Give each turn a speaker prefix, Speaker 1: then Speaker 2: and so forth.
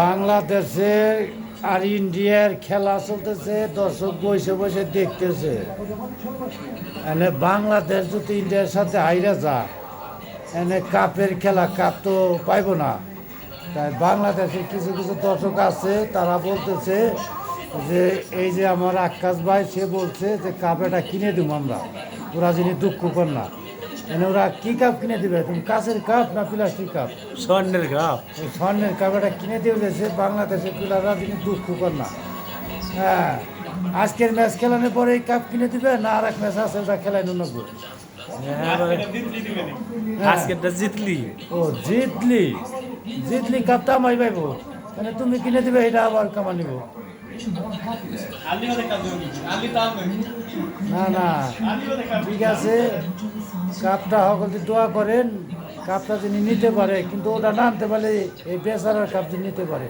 Speaker 1: বাংলাদেশের আর ইন্ডিয়ার খেলা চলতেছে, দর্শক বসে বসে দেখতেছে। এনে বাংলাদেশ যদি ইন্ডিয়ার সাথে হাইরা যায়, এনে কাপের খেলা, কাপ তো পাইব না। তাই বাংলাদেশের কিছু কিছু দর্শক আছে, তারা বলতেছে যে এই যে আমার আকাশ ভাই, সে বলছে যে কাপ এটা কিনে দিব আমরা, ওরা যিনি দুঃখ কর না। এনে ওরা কি কাপ কিনে দিবে, তুমি কাঁচের কাপ না প্লাস্টিক কাপ?
Speaker 2: স্বর্ণের কাপ।
Speaker 1: ওই স্বর্ণের কাপ এটা কিনে দিয়ে দিয়েছে বাংলাদেশের প্লেয়াররা, যিনি দুঃখ কর না। হ্যাঁ, আজকের ম্যাচ খেলানোর পরে এই কাপ কিনে দিবে, না আর এক ম্যাচ আছে ওটা খেলানো নেবো?
Speaker 2: আজকেরটা জিতলি।
Speaker 1: ও জিতলি, জিতলি কাপ তো আমায় পাইব, মানে তুমি কিনে দিবে, এটা আবার কামা নিব? না না, ঠিক আছে, কাপটা সকলে দোয়া করেন, কাপটা যিনি নিতে পারে, কিন্তু ওটা না আনতে পারলে এই বেচারার কাপ যিনি নিতে পারে।